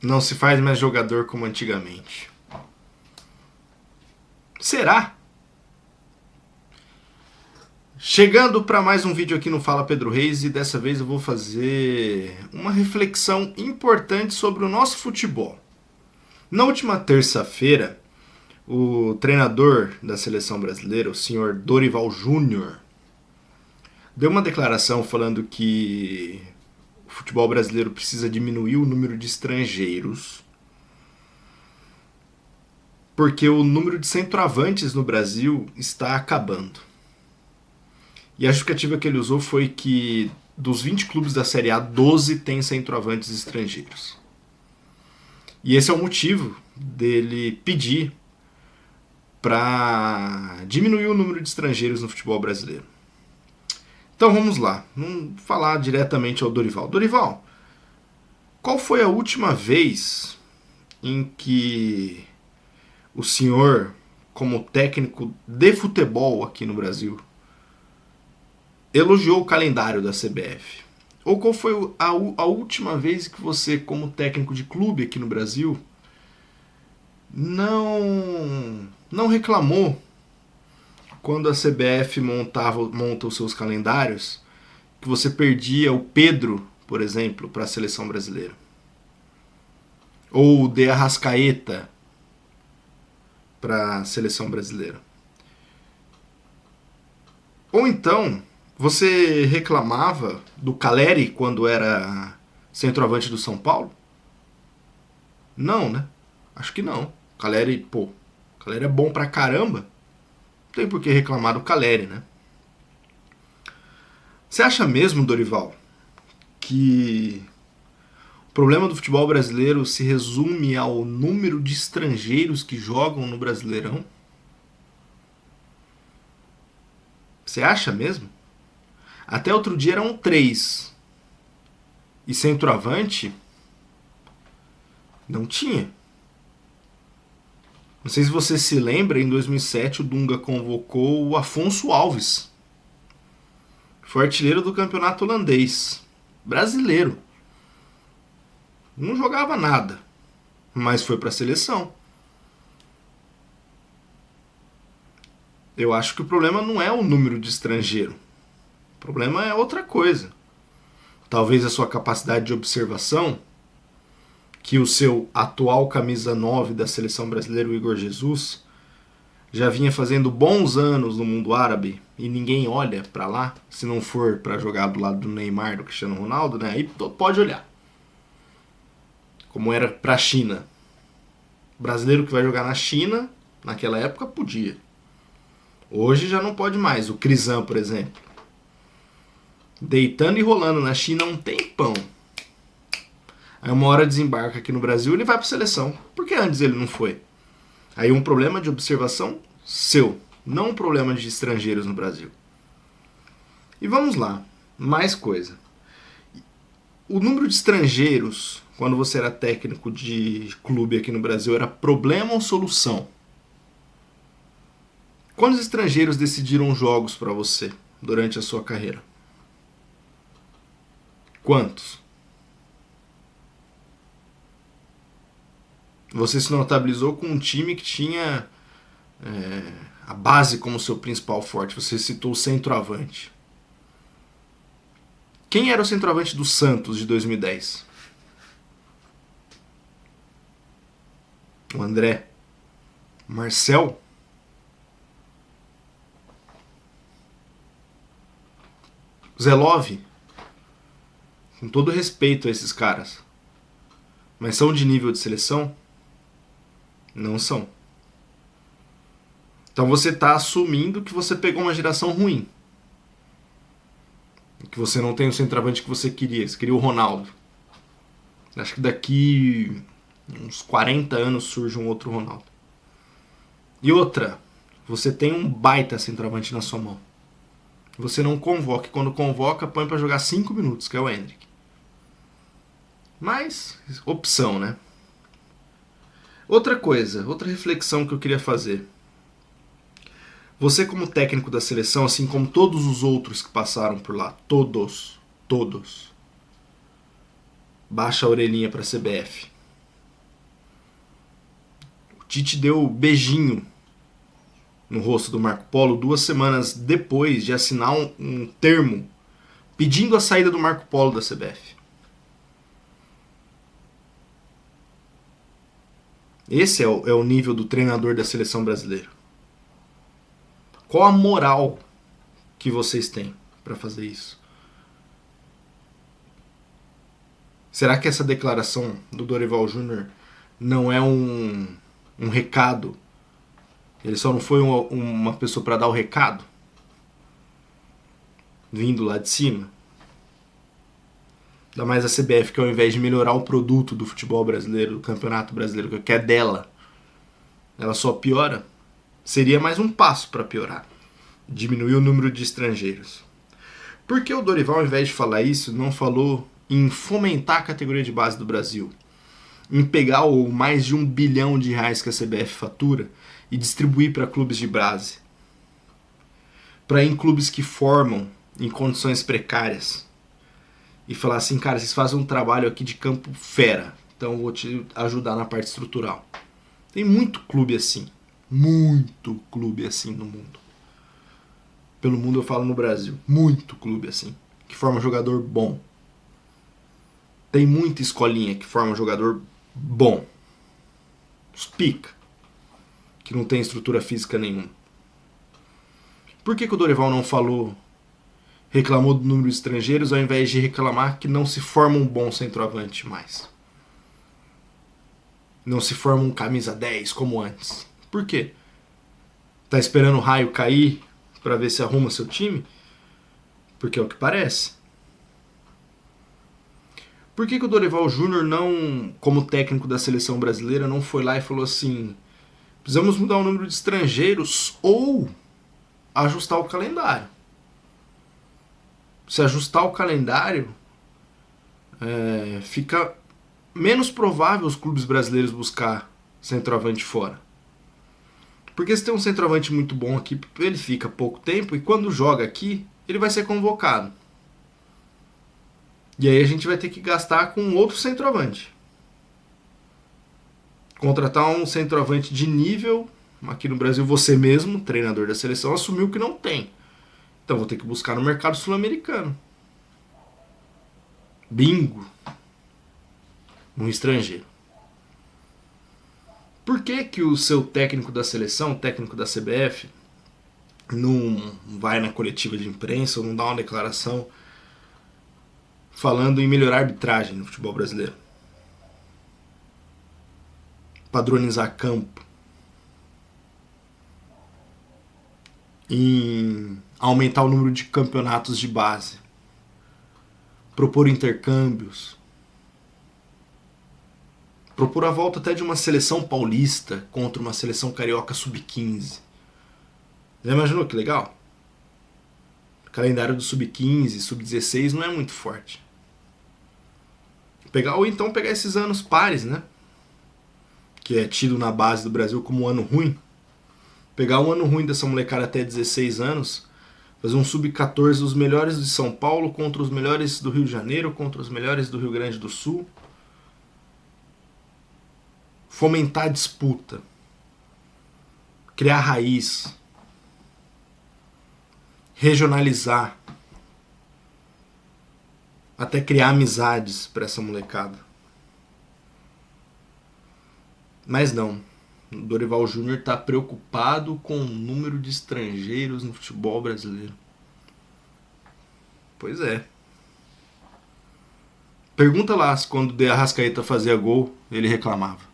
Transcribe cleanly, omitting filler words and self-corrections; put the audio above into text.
Não se faz mais jogador como antigamente. Será? Chegando para mais um vídeo aqui no Fala Pedro Reis, e dessa vez eu vou fazer uma reflexão importante sobre o nosso futebol. Na última terça-feira, o treinador da seleção brasileira, o senhor Dorival Júnior, deu uma declaração falando que o futebol brasileiro precisa diminuir o número de estrangeiros porque o número de centroavantes no Brasil está acabando. E a justificativa que ele usou foi que dos 20 clubes da Série A, 12 têm centroavantes estrangeiros. E esse é o motivo dele pedir para diminuir o número de estrangeiros no futebol brasileiro. Então vamos lá, vamos falar diretamente ao Dorival. Dorival, qual foi a última vez em que o senhor, como técnico de futebol aqui no Brasil, elogiou o calendário da CBF? Ou qual foi a última vez que você, como técnico de clube aqui no Brasil, não reclamou quando a CBF monta os seus calendários, que você perdia o Pedro, por exemplo, para a seleção brasileira? Ou o De Arrascaeta para a seleção brasileira? Ou então, você reclamava do Caleri quando era centroavante do São Paulo? Não, né? Acho que não. Caleri é bom pra caramba. Não tem por que reclamar do Caleri, né? Você acha mesmo, Dorival, que o problema do futebol brasileiro se resume ao número de estrangeiros que jogam no Brasileirão? Você acha mesmo? Até outro dia eram 3. E centroavante não tinha. Não sei se você se lembra, em 2007 o Dunga convocou o Afonso Alves. Foi artilheiro do campeonato holandês. Brasileiro. Não jogava nada, mas foi para a seleção. Eu acho que o problema não é o número de estrangeiro. O problema é outra coisa. Talvez a sua capacidade de observação, que o seu atual camisa 9 da seleção brasileira, o Igor Jesus, já vinha fazendo bons anos no mundo árabe e ninguém olha para lá, se não for para jogar do lado do Neymar, do Cristiano Ronaldo, né? Aí pode olhar. Como era para a China. O brasileiro que vai jogar na China, naquela época, podia. Hoje já não pode mais. O Crisan, por exemplo, deitando e rolando na China um tempão. Aí uma hora desembarca aqui no Brasil e ele vai para a seleção. Por que antes ele não foi? Aí um problema de observação seu, não um problema de estrangeiros no Brasil. E vamos lá, mais coisa. O número de estrangeiros, quando você era técnico de clube aqui no Brasil, era problema ou solução? Quantos estrangeiros decidiram jogos para você durante a sua carreira? Quantos? Você se notabilizou com um time que tinha a base como seu principal forte. Você citou o centroavante. Quem era o centroavante do Santos de 2010? O André. Marcel? Zelov? Com todo respeito a esses caras. Mas são de nível de seleção? Não são. Então você está assumindo que você pegou uma geração ruim. Que você não tem o centroavante que você queria. Você queria o Ronaldo. Acho que daqui uns 40 anos surge um outro Ronaldo. E outra, você tem um baita centroavante na sua mão. Você não convoca. E quando convoca, põe para jogar 5 minutos, que é o Endrick. Mas, opção, né? Outra coisa, outra reflexão que eu queria fazer. Você, como técnico da seleção, assim como todos os outros que passaram por lá, todos, baixa a orelhinha para a CBF. Tite deu beijinho no rosto do Marco Polo 2 semanas depois de assinar um termo pedindo a saída do Marco Polo da CBF. Esse é o nível do treinador da seleção brasileira. Qual a moral que vocês têm para fazer isso? Será que essa declaração do Dorival Júnior não é um recado? Ele só não foi uma pessoa para dar o recado? Vindo lá de cima? Ainda mais a CBF, que ao invés de melhorar o produto do futebol brasileiro, do campeonato brasileiro, que é dela, ela só piora. Seria mais um passo para piorar. Diminuir o número de estrangeiros. Por que o Dorival, ao invés de falar isso, não falou em fomentar a categoria de base do Brasil? Em pegar o mais de R$1 bilhão que a CBF fatura e distribuir para clubes de base? Para ir em clubes que formam em condições precárias. E falar assim, cara, vocês fazem um trabalho aqui de campo fera, então eu vou te ajudar na parte estrutural. Tem muito clube assim no mundo. Pelo mundo eu falo no Brasil, muito clube assim, que forma jogador bom. Tem muita escolinha que forma jogador bom, os pica, que não tem estrutura física nenhuma. Por que o Dorival não falou, reclamou do número de estrangeiros, ao invés de reclamar que não se forma um bom centroavante mais? Não se forma um camisa 10 como antes. Por quê? Tá esperando o raio cair para ver se arruma seu time? Porque é o que parece. Por que o Dorival Júnior não, como técnico da seleção brasileira, não foi lá e falou assim, precisamos mudar o número de estrangeiros ou ajustar o calendário? Se ajustar o calendário, fica menos provável os clubes brasileiros buscar centroavante fora. Porque se tem um centroavante muito bom aqui, ele fica pouco tempo e quando joga aqui, ele vai ser convocado. E aí a gente vai ter que gastar com outro centroavante. Contratar um centroavante de nível, aqui no Brasil você mesmo, treinador da seleção, assumiu que não tem. Então vou ter que buscar no mercado sul-americano. Bingo. Um estrangeiro. Por que o seu técnico da seleção, técnico da CBF, não vai na coletiva de imprensa ou não dá uma declaração falando em melhorar a arbitragem no futebol brasileiro? Padronizar campo. Em aumentar o número de campeonatos de base. Propor intercâmbios. Propor a volta até de uma seleção paulista contra uma seleção carioca sub-15. Já imaginou que legal? O calendário do sub-15, sub-16 não é muito forte. Ou então pegar esses anos pares, né? Que é tido na base do Brasil como um ano ruim. Pegar um ano ruim dessa molecada até 16 anos, fazer um sub-14 os melhores de São Paulo contra os melhores do Rio de Janeiro, contra os melhores do Rio Grande do Sul. Fomentar a disputa. Criar raiz. Regionalizar. Até criar amizades para essa molecada. Mas não. O Dorival Júnior está preocupado com o número de estrangeiros no futebol brasileiro. Pois é. Pergunta lá se quando o De Arrascaeta fazia gol, ele reclamava.